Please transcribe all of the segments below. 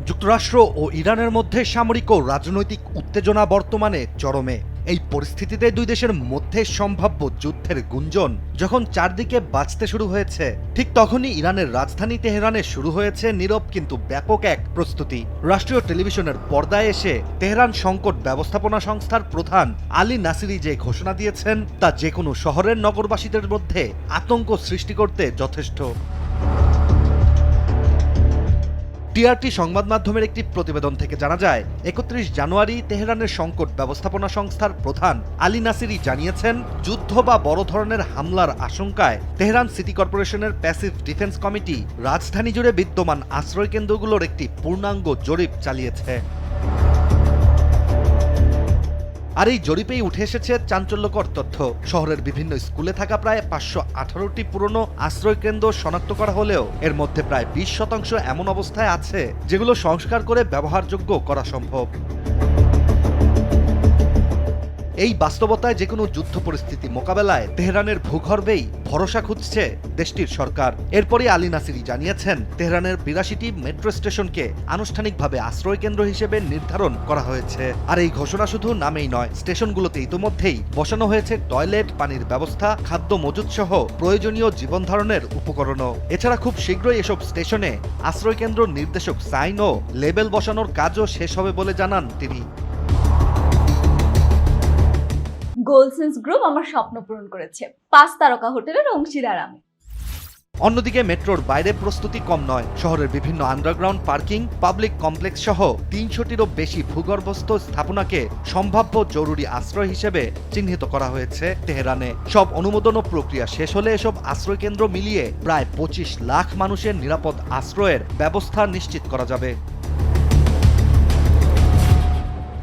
যুক্তরাষ্ট্র ও ইরানের মধ্যে সামরিক ও রাজনৈতিক উত্তেজনা বর্তমানে চরমে। এই পরিস্থিতিতে দুই দেশের মধ্যে সম্ভাব্য যুদ্ধের গুঞ্জন যখন চারদিকে বাজতে শুরু হয়েছে, ঠিক তখনই ইরানের রাজধানী তেহরানে শুরু হয়েছে নীরব কিন্তু ব্যাপক এক প্রস্তুতি। রাষ্ট্রীয় টেলিভিশনের পর্দায় এসে তেহরান সংকট ব্যবস্থাপনা সংস্থার প্রধান আলী নাসিরি যে ঘোষণা দিয়েছেন তা যে কোনো শহরের নগরবাসীদের মধ্যে আতঙ্ক সৃষ্টি করতে যথেষ্ট। টিআরটি সংবাদ মাধ্যমের একটি প্রতিবেদন থেকে জানা যায়, ৩১ জানুয়ারি তেহরানের সংকট ব্যবস্থাপনা সংস্থার প্রধান আলী নাসিরি জানিয়েছেন, যুদ্ধ বা বড় ধরনের হামলার আশঙ্কায় তেহরান সিটি কর্পোরেশনের প্যাসিভ ডিফেন্স কমিটি রাজধানী জুড়ে বিদ্যমান আশ্রয়কেন্দ্রগুলোর একটি পূর্ণাঙ্গ জরিপ চালিয়েছে। আর এই জরিপেই উঠে এসেছে চাঞ্চল্যকর তথ্য। শহরের বিভিন্ন স্কুলে থাকা প্রায় ৫১৮টি পুরনো আশ্রয়কেন্দ্র শনাক্ত করা হলেও এর মধ্যে প্রায় ২০% এমন অবস্থায় আছে যেগুলো সংস্কার করে ব্যবহারযোগ্য করা সম্ভব। এই বাস্তবতায় যে কোনো যুদ্ধ পরিস্থিতি মোকাবেলায় তেহরানের ভূগর্ভেই ভরসা খুঁজছে দেশটির সরকার। এরপরই আলী নাসিরি জানিয়েছেন, তেহরানের ৮২টি মেট্রো স্টেশনকে আনুষ্ঠানিকভাবে আশ্রয় কেন্দ্র হিসেবে নির্ধারণ করা হয়েছে। আর এই ঘোষণা শুধু নামেই নয়, স্টেশনগুলোতে ইতোমধ্যেই বসানো হয়েছে টয়লেট, পানির ব্যবস্থা, খাদ্য মজুত সহ প্রয়োজনীয় জীবন ধারণের উপকরণও। এছাড়া খুব শীঘ্রই এসব স্টেশনে আশ্রয় কেন্দ্র নির্দেশক সাইন ও লেবেল বসানোর কাজও শেষ হবে বলে জানান তিনি। গোলসেন্স গ্রুপ আমার স্বপ্ন পূরণ করেছে, 5 তারকা হোটেলের অংশীদার আমি। অন্যদিকে মেট্রোর বাইরে প্রস্তুতি কম নয়। শহরের বিভিন্ন আন্ডারগ্রাউন্ড পার্কিং, পাবলিক কমপ্লেক্স সহ ৩০০টিরও বেশি ভূগর্ভস্থ স্থাপনাকে সম্ভাব্য জরুরি আশ্রয় হিসেবে চিহ্নিত করা হয়েছে তেহরানে। সব অনুমোদন ও প্রক্রিয়া শেষ হলে এসব আশ্রয়কেন্দ্র মিলিয়ে প্রায় ২৫ লাখ মানুষের নিরাপদ আশ্রয়ের ব্যবস্থা নিশ্চিত করা যাবে।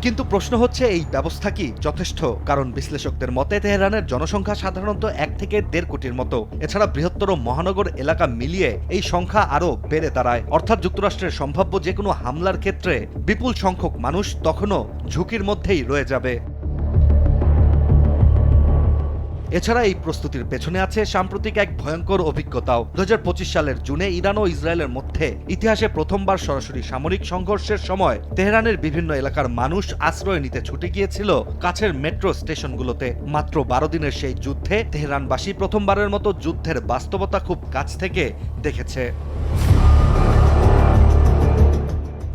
কিন্তু প্রশ্ন হচ্ছে, এই ব্যবস্থা কি যথেষ্ট? কারণ বিশ্লেষকদের মতে তেহরানের জনসংখ্যা সাধারণত ১ থেকে ১.৫ কোটির মতো। এছাড়া বৃহত্তর মহানগর এলাকা মিলিয়ে এই সংখ্যা আরও বেড়ে দাঁড়ায়। অর্থাৎ যুক্তরাষ্ট্রের সম্ভাব্য যে কোনো হামলার ক্ষেত্রে বিপুল সংখ্যক মানুষ তখনও ঝুঁকির মধ্যেই রয়ে যাবে। এছাড়া এই প্রস্তুতির পেছনে আছে সাম্প্রতিক এক ভয়ঙ্কর অভিজ্ঞতাও। ২০২৫ সালের জুনে ইরান ও ইসরায়েলের মধ্যে ইতিহাসে প্রথমবার সরাসরি সামরিক সংঘর্ষের সময় তেহরানের বিভিন্ন এলাকার মানুষ আশ্রয় নিতে ছুটে গিয়েছিল কাছের মেট্রো স্টেশনগুলোতে। মাত্র ১২ দিনের সেই যুদ্ধে তেহরানবাসী প্রথমবারের মতো যুদ্ধের বাস্তবতা খুব কাছ থেকে দেখেছে।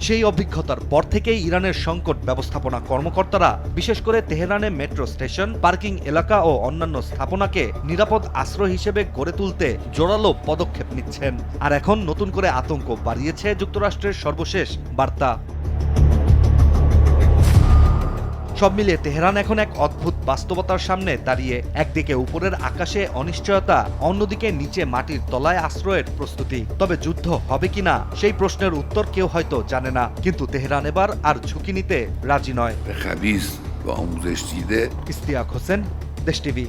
সেই অভিজ্ঞতার পর থেকেই ইরানের সংকট ব্যবস্থাপনা কর্মকর্তারা বিশেষ করে তেহরানে মেট্রো স্টেশন, পার্কিং এলাকা ও অন্যান্য স্থাপনাকে নিরাপদ আশ্রয় হিসেবে গড়ে তুলতে জোরালো পদক্ষেপ নিচ্ছেন। আর এখন নতুন করে আতঙ্ক বাড়িয়েছে যুক্তরাষ্ট্রের সর্বশেষ বার্তা। সব মিলিয়ে তেহরান এখন এক অদ্ভুত বাস্তবতার সামনে দাঁড়িয়ে। একদিকে উপরের আকাশে অনিশ্চয়তা, অন্যদিকে নিচে মাটির তলায় আশ্রয়ের প্রস্তুতি। তবে যুদ্ধ হবে কিনা সেই প্রশ্নের উত্তর কেউ হয়তো জানে না, কিন্তু তেহরান এবার আর ঝুঁকি নিতে রাজি নয়। خبیث و آموزش دیده ইশতিয়াক হোসেন, দেশ টিভি।